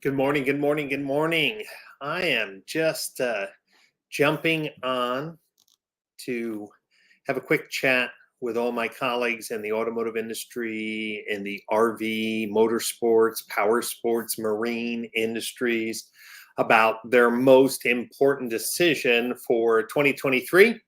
Good morning, good morning, good morning. I am just jumping on to have a quick chat with all my colleagues in the automotive industry, in the RV, motorsports, power sports, marine industries about their most important decision for 2023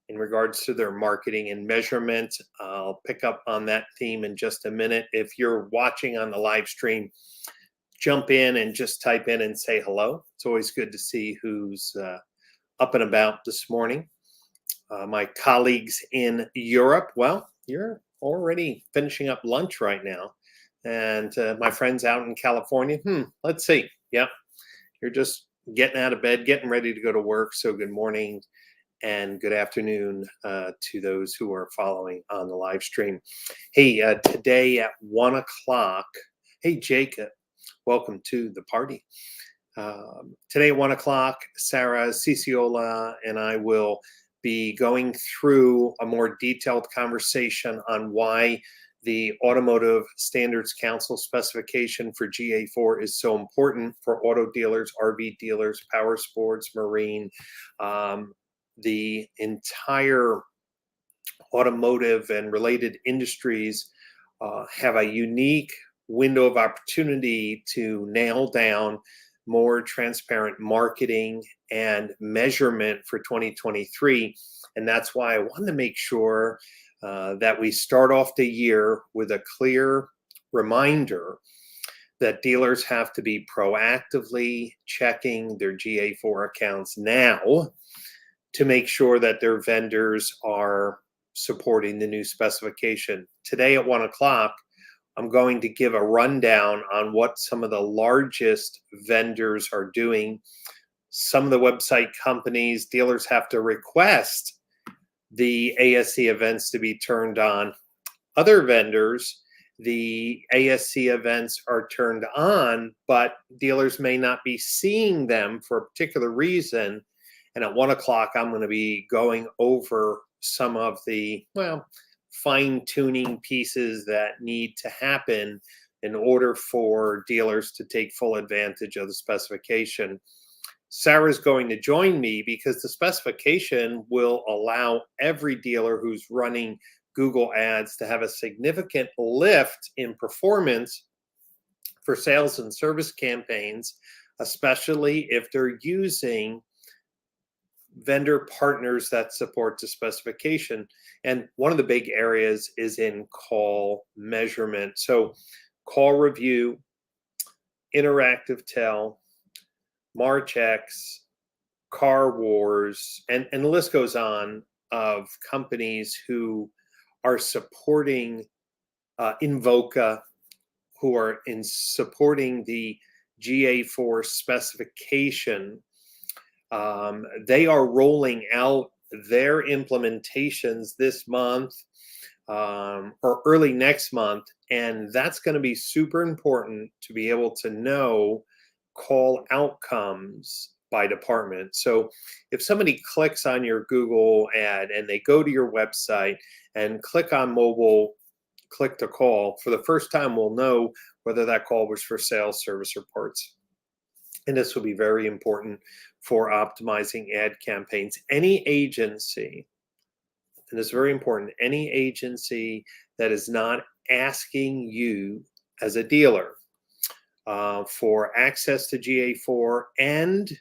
in regards to their marketing and measurement. I'll pick up on that theme in just a minute. If you're watching on the live stream, jump in and just type in and say hello. It's always good to see who's up and about this morning. My colleagues in Europe, well, you're already finishing up lunch right now. And my friends out in California, let's see. Yep, you're just getting out of bed, getting ready to go to work. So good morning and good afternoon to those who are following on the live stream. Hey, today at 1 o'clock, hey, Jacob, welcome to the party. Today at 1 o'clock, Sarah Ciciola and I will be going through a more detailed conversation on why the Automotive Standards Council specification for GA4 is so important for auto dealers, RV dealers, power sports, marine, the entire automotive and related industries have a unique window of opportunity to nail down more transparent marketing and measurement for 2023. And that's why I wanted to make sure that we start off the year with a clear reminder that dealers have to be proactively checking their GA4 accounts now to make sure that their vendors are supporting the new specification. Today at 1 o'clock, I'm going to give a rundown on what some of the largest vendors are doing. Some of the website companies, dealers have to request the ASC events to be turned on. Other vendors, the ASC events are turned on, but dealers may not be seeing them for a particular reason. And at 1 o'clock, I'm going to be going over some of the, fine-tuning pieces that need to happen in order for dealers to take full advantage of the specification. Sarah's going to join me because the specification will allow every dealer who's running Google Ads to have a significant lift in performance for sales and service campaigns, especially if they're using vendor partners that support the specification. And one of the big areas is in call measurement. So call review, interactive tell, Marchex, Car Wars, and the list goes on of companies who are supporting Invoca, who are supporting the GA4 specification. They are rolling out their implementations this month or early next month, and that's going to be super important to be able to know call outcomes by department. So if somebody clicks on your Google ad and they go to your website and click on mobile, click to call, for the first time we'll know whether that call was for sales, service, or parts. And this will be very important for optimizing ad campaigns. Any agency, and it's very important, any agency that is not asking you as a dealer for access to GA4 and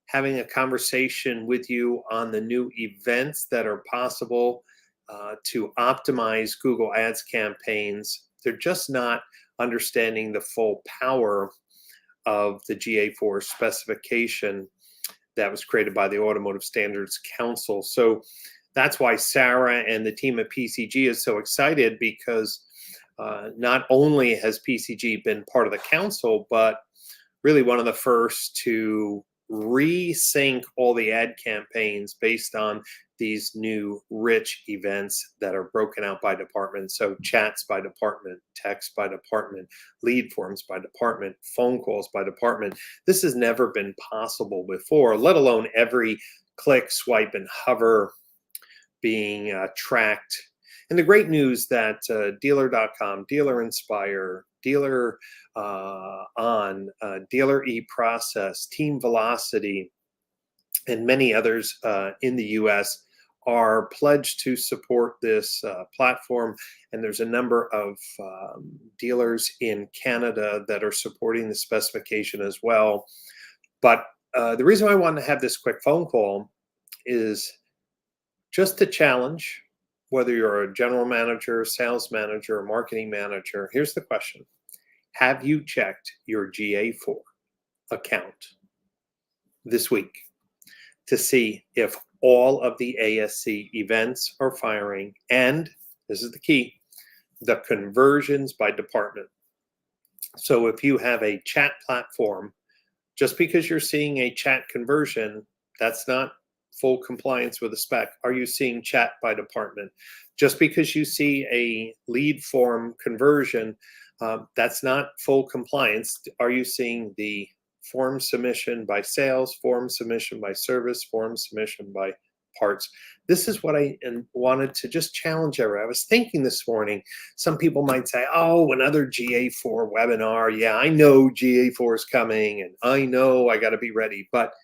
having a conversation with you on the new events that are possible to optimize Google Ads campaigns, they're just not understanding the full power of the GA4 specification that was created by the Automotive Standards Council. So that's why Sarah and the team at PCG is so excited, because not only has PCG been part of the council, but really one of the first to resync all the ad campaigns based on these new rich events that are broken out by department. So chats by department, text by department, lead forms by department, phone calls by department. This has never been possible before, let alone every click, swipe, and hover being tracked. And the great news that dealer.com, Dealer Inspire, Dealer Dealer eProcess, Team Velocity, and many others in the US are pledged to support this platform. And there's a number of dealers in Canada that are supporting the specification as well. But the reason why I wanted to have this quick phone call is just to challenge whether you're a general manager, sales manager, or marketing manager. Here's the question. Have you checked your GA4 account this week to see if all of the ASC events are firing? And this is the key, the conversions by department. So if you have a chat platform, just because you're seeing a chat conversion, that's not full compliance with the spec. Are you seeing chat by department? Just because you see a lead form conversion, that's not full compliance. Are you seeing the form submission by sales, form submission by service, form submission by parts? This is what I wanted to just challenge everyone. I was thinking this morning, some people might say, oh, another GA4 webinar. Yeah, I know GA4 is coming and I know I got to be ready. But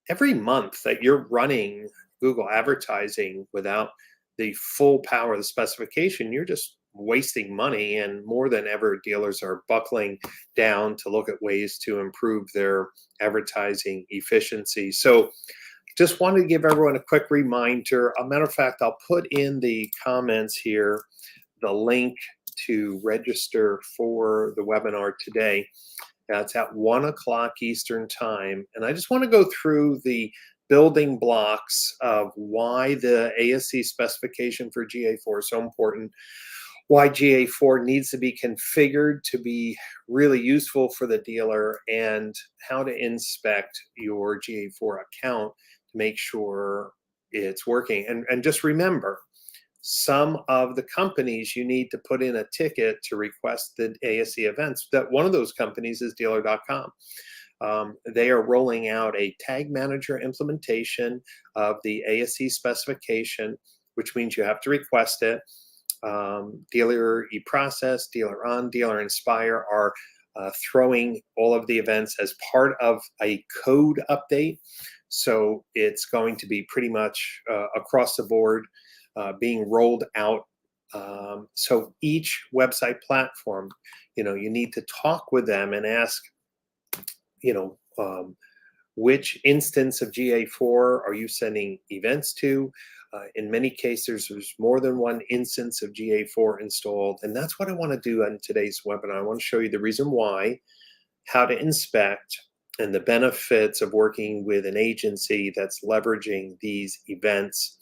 every month that you're running Google advertising without the full power of the specification, you're just wasting money. And more than ever, dealers are buckling down to look at ways to improve their advertising efficiency. So just wanted to give everyone a quick reminder. A matter of fact, I'll put in the comments here the link to register for the webinar today. It's at 1 o'clock Eastern time. And I just want to go through the building blocks of why the ASC specification for GA4 is so important, why GA4 needs to be configured to be really useful for the dealer, and how to inspect your GA4 account to make sure it's working. And just remember, some of the companies you need to put in a ticket to request the ASC events. That one of those companies is dealer.com. They are rolling out a tag manager implementation of the ASC specification, which means you have to request it. Dealer eProcess, Dealer On, Dealer Inspire are throwing all of the events as part of a code update. So it's going to be pretty much across the board being rolled out. So each website platform, you need to talk with them and ask, which instance of GA4 are you sending events to? In many cases, there's more than one instance of GA4 installed. And that's what I want to do on today's webinar. I want to show you the reason why, how to inspect, and the benefits of working with an agency that's leveraging these events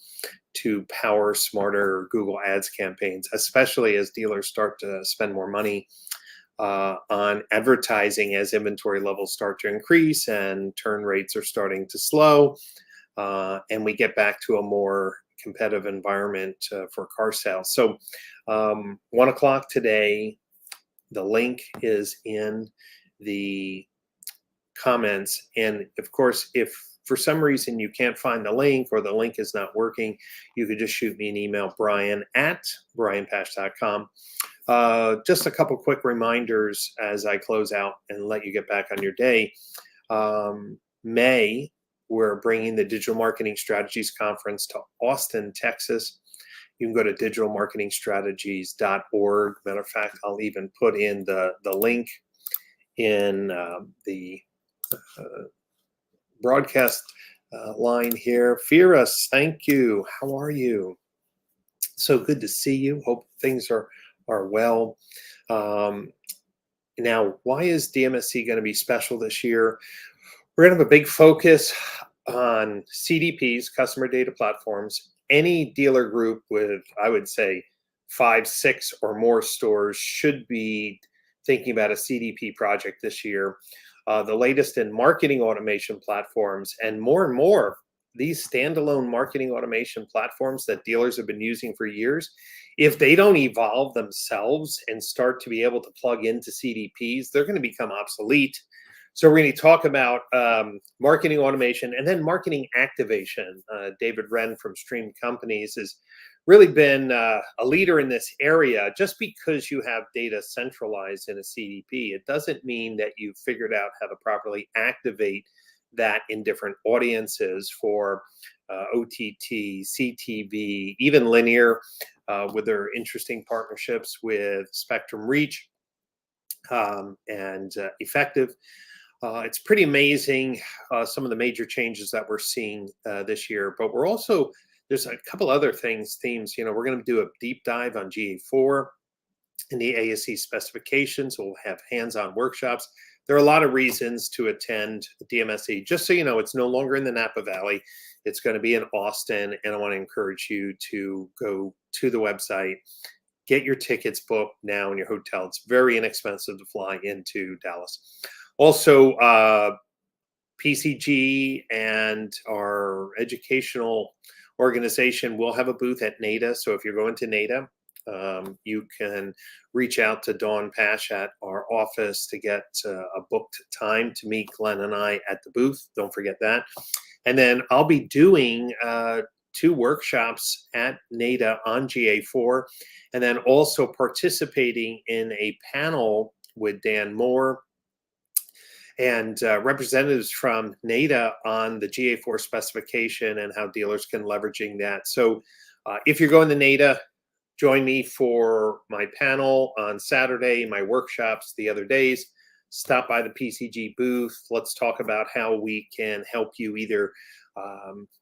to power smarter Google Ads campaigns, especially as dealers start to spend more money on advertising as inventory levels start to increase and turn rates are starting to slow, and we get back to a more competitive environment for car sales. So 1 o'clock today, the link is in the comments. And of course, if for some reason you can't find the link or the link is not working, you could just shoot me an email, brian@brianpash.com. Just a couple quick reminders as I close out and let you get back on your day. May, we're bringing the Digital Marketing Strategies Conference to Austin, Texas. You can go to digitalmarketingstrategies.org. Matter of fact, I'll even put in the link in the broadcast line here. Firas, thank you. How are you? So good to see you. Hope things are well. Now, why is DMSC going to be special this year? We're going to have a big focus on CDPs, customer data platforms. Any dealer group with, I would say, 5, 6 or more stores should be thinking about a CDP project this year. The latest in marketing automation platforms, and more, these standalone marketing automation platforms that dealers have been using for years, if they don't evolve themselves and start to be able to plug into CDPs, they're going to become obsolete. So we're going to talk about marketing automation and then marketing activation. David Wren from Stream Companies is really been a leader in this area. Just because you have data centralized in a CDP, it doesn't mean that you've figured out how to properly activate that in different audiences for OTT, CTV, even linear, with their interesting partnerships with Spectrum Reach and Effective. It's pretty amazing, some of the major changes that we're seeing this year, but we're also, there's a couple other themes. We're going to do a deep dive on GA4 and the ASC specifications. We'll have hands-on workshops. There are a lot of reasons to attend DMSE. Just so you know, it's no longer in the Napa Valley. It's going to be in Austin, and I want to encourage you to go to the website, get your tickets booked now in your hotel. It's very inexpensive to fly into Dallas. Also, PCG and our educational organization will have a booth at NADA. So if you're going to NADA, you can reach out to Dawn Pash at our office to get a booked time to meet Glenn and I at the booth. Don't forget that. And then I'll be doing 2 workshops at NADA on GA4, and then also participating in a panel with Dan Moore and representatives from NADA on the GA4 specification and how dealers can leveraging that. So if you're going to NADA, join me for my panel on Saturday, my workshops the other days. Stop by the PCG booth. Let's talk about how we can help you either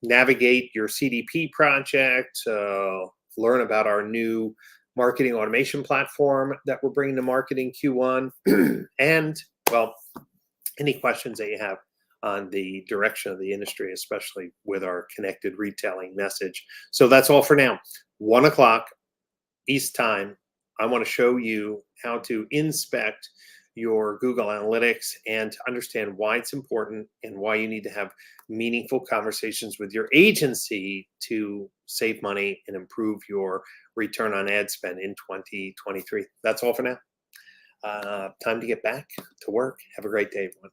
navigate your CDP project, learn about our new marketing automation platform that we're bringing to market in Q1, and, well, any questions that you have on the direction of the industry, especially with our connected retailing message. So that's all for now. 1 o'clock East time. I want to show you how to inspect your Google Analytics and to understand why it's important and why you need to have meaningful conversations with your agency to save money and improve your return on ad spend in 2023. That's all for now. Time to get back to work. Have a great day, everyone.